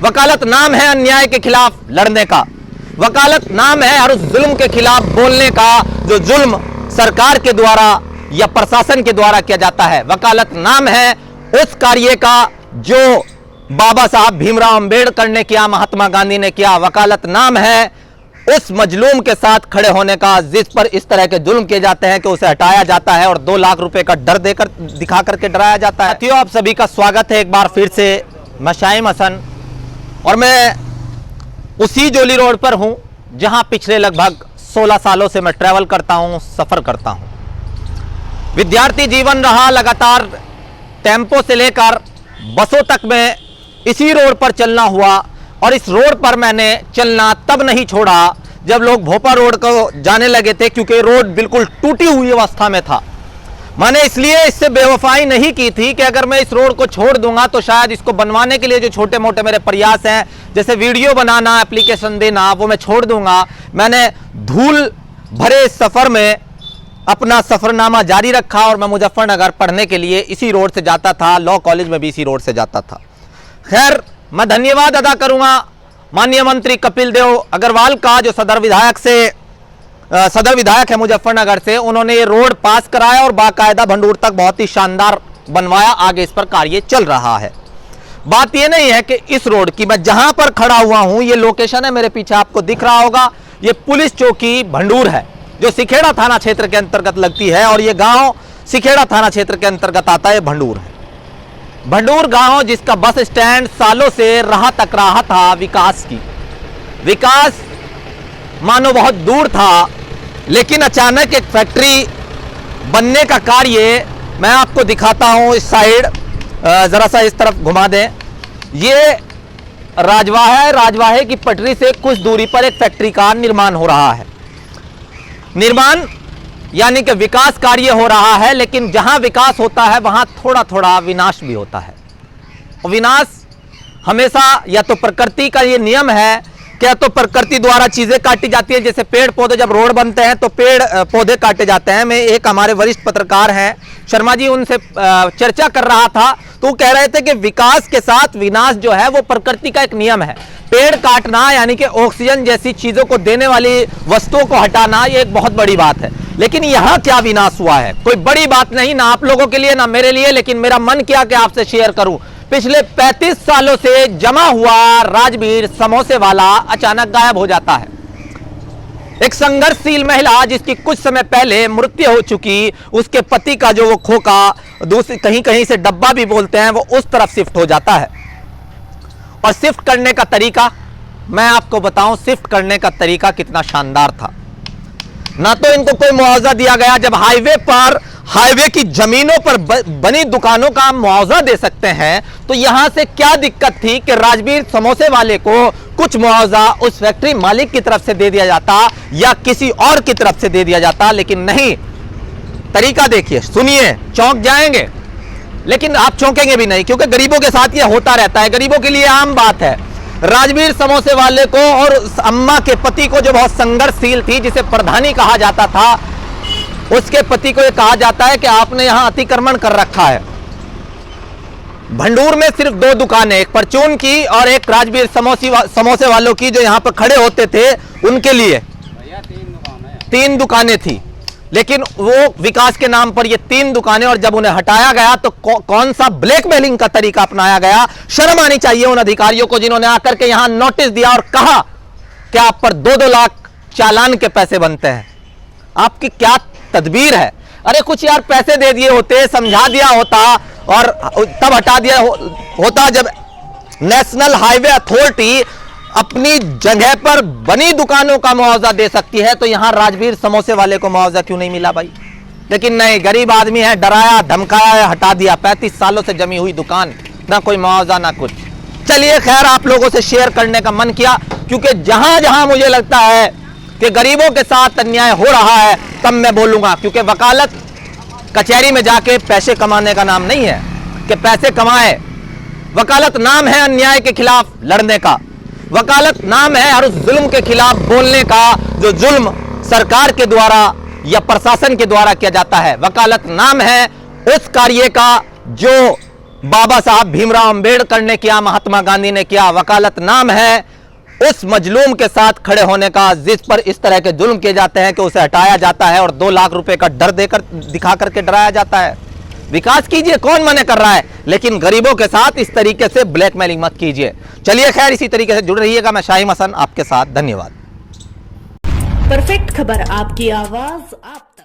वकालत नाम है अन्याय के खिलाफ लड़ने का, वकालत नाम है हर उस जुल्म के खिलाफ बोलने का जो जुल्म सरकार के द्वारा या प्रशासन के द्वारा किया जाता है। वकालत नाम है उस कार्य का जो बाबा साहब भीमराव अंबेडकर ने किया, महात्मा गांधी ने किया। वकालत नाम है उस मजलूम के साथ खड़े होने का जिस पर इस तरह के जुल्म किए जाते हैं कि उसे हटाया जाता है और 2 लाख रुपए का डर देकर दिखा करके डराया जाता है। साथियों, आप सभी का स्वागत है एक बार फिर से। मैं शाइम हसन और मैं उसी जोली रोड पर हूं जहां पिछले लगभग 16 सालों से मैं ट्रैवल करता हूं, सफर करता हूं। विद्यार्थी जीवन रहा, लगातार टेम्पो से लेकर बसों तक में इसी रोड पर चलना हुआ और इस रोड पर मैंने चलना तब नहीं छोड़ा जब लोग भोपा रोड को जाने लगे थे, क्योंकि रोड बिल्कुल टूटी हुई अवस्था में था। मैंने इसलिए इससे बेवफाई नहीं की थी कि अगर मैं इस रोड को छोड़ दूंगा तो शायद इसको बनवाने के लिए जो छोटे मोटे मेरे प्रयास हैं, जैसे वीडियो बनाना, एप्लीकेशन देना, वो मैं छोड़ दूंगा। मैंने धूल भरे सफर में अपना सफरनामा जारी रखा और मैं मुजफ्फरनगर पढ़ने के लिए इसी रोड से जाता था, लॉ कॉलेज में भी इसी रोड से जाता था। खैर, मैं धन्यवाद अदा करूंगा माननीय मंत्री कपिल देव अग्रवाल का, जो सदर विधायक है मुजफ्फरनगर से। उन्होंने ये रोड पास कराया और बाकायदा भंडूर तक बहुत ही शानदार बनवाया। आगे इस पर कार्य चल रहा है। बात ये नहीं है कि इस रोड की, मैं जहां पर खड़ा हुआ हूं, ये लोकेशन है मेरे पीछे आपको दिख रहा होगा, ये पुलिस चौकी भंडूर है जो सिखेड़ा थाना क्षेत्र के अंतर्गत लगती है और ये गांव सिखेड़ा थाना क्षेत्र के अंतर्गत आता है। भंडूर है, भंडूर गांव जिसका बस स्टैंड सालों से राह तक रहा था विकास की। विकास मानो बहुत दूर था, लेकिन अचानक एक फैक्ट्री बनने का कार्य मैं आपको दिखाता हूं। इस साइड जरा सा इस तरफ घुमा दें। ये राजवाह है, राजवाहे की पटरी से कुछ दूरी पर एक फैक्ट्री का निर्माण हो रहा है। निर्माण यानी कि विकास कार्य हो रहा है, लेकिन जहां विकास होता है वहां थोड़ा थोड़ा विनाश भी होता है। और विनाश हमेशा या तो प्रकृति का ये नियम है कि या तो प्रकृति द्वारा चीजें काटी जाती है, जैसे पेड़ पौधे जब रोड बनते हैं तो पेड़ पौधे काटे जाते हैं। मैं एक हमारे वरिष्ठ पत्रकार हैं शर्मा जी, उनसे चर्चा कर रहा था तो वो कह रहे थे कि विकास के साथ विनाश जो है वो प्रकृति का एक नियम है। पेड़ काटना यानी कि ऑक्सीजन जैसी चीजों को देने वाली वस्तुओं को हटाना, ये एक बहुत बड़ी बात है। लेकिन यहां क्या विनाश हुआ है, कोई बड़ी बात नहीं, ना आप लोगों के लिए ना मेरे लिए, लेकिन मेरा मन किया कि आपसे शेयर करूं। पिछले 35 सालों से जमा हुआ राजवीर समोसे वाला अचानक गायब हो जाता है। एक संघर्षशील महिला जिसकी कुछ समय पहले मृत्यु हो चुकी, उसके पति का जो वो खोका, दूसरी कहीं कहीं से डब्बा भी बोलते हैं, वो उस तरफ शिफ्ट हो जाता है। और शिफ्ट करने का तरीका मैं आपको बताऊं, शिफ्ट करने का तरीका कितना शानदार था। ना तो इनको कोई मुआवजा दिया गया, जब हाईवे पर हाईवे की जमीनों पर बनी दुकानों का मुआवजा दे सकते हैं, तो यहां से क्या दिक्कत थी कि राजवीर समोसे वाले को कुछ मुआवजा उस फैक्ट्री मालिक की तरफ से दे दिया जाता या किसी और की तरफ से दे दिया जाता। लेकिन नहीं, तरीका देखिए, सुनिए, चौंक जाएंगे, लेकिन आप चौंकेंगे भी नहीं, क्योंकि गरीबों के साथ यह होता रहता है, गरीबों के लिए आम बात है। राजवीर समोसे वाले को और अम्मा के पति को, जो बहुत संघर्षशील थी, जिसे प्रधानी कहा जाता था, उसके पति को यह कहा जाता है कि आपने यहां अतिक्रमण कर रखा है। भंडूर में सिर्फ 2 दुकानें, एक परचून की और एक राजवीर समोसे वालों की, जो यहां पर खड़े होते थे उनके लिए 3 दुकानें थी। लेकिन वो विकास के नाम पर ये 3 दुकानें, और जब उन्हें हटाया गया तो कौन सा ब्लैकमेलिंग का तरीका अपनाया गया। शर्म आनी चाहिए उन अधिकारियों को जिन्होंने आकर के यहां नोटिस दिया और कहा कि आप पर 2-2 लाख चालान के पैसे बनते हैं। आपकी क्या तदबीर है? अरे कुछ यार पैसे दे दिए होते, समझा दिया होता और तब हटा दिया होता। जब नेशनल हाईवे अथॉरिटी अपनी जगह पर बनी दुकानों का मुआवजा दे सकती है, तो यहां राजवीर समोसे वाले को मुआवजा क्यों नहीं मिला भाई? लेकिन नहीं, गरीब आदमी है, डराया धमकाया, हटा दिया। 35 सालों से जमी हुई दुकान, ना कोई मुआवजा ना कुछ। चलिए, खैर, आप लोगों से शेयर करने का मन किया, क्योंकि जहां जहां मुझे लगता है कि गरीबों के साथ अन्याय हो रहा है तब मैं बोलूंगा, क्योंकि वकालत कचहरी में जाके पैसे कमाने का नाम नहीं है कि पैसे कमाए। वकालत नाम है अन्याय के खिलाफ लड़ने का, वकालत नाम है हर उस जुल्म के खिलाफ बोलने का जो जुल्म सरकार के द्वारा या प्रशासन के द्वारा किया जाता है। वकालत नाम है उस कार्य का जो बाबा साहब भीमराव अंबेडकर ने किया, महात्मा गांधी ने किया। वकालत नाम है उस मजलूम के साथ खड़े होने का जिस पर इस तरह के जुल्म किए जाते हैं कि उसे हटाया जाता है और 2 लाख रुपए का डर देकर दिखा करके डराया जाता है। विकास कीजिए, कौन मना कर रहा है, लेकिन गरीबों के साथ इस तरीके से ब्लैकमेलिंग मत कीजिए। चलिए खैर, इसी तरीके से जुड़ रहिएगा। मैं शाहिम हसन आपके साथ, धन्यवाद। परफेक्ट खबर, आपकी आवाज आप तक।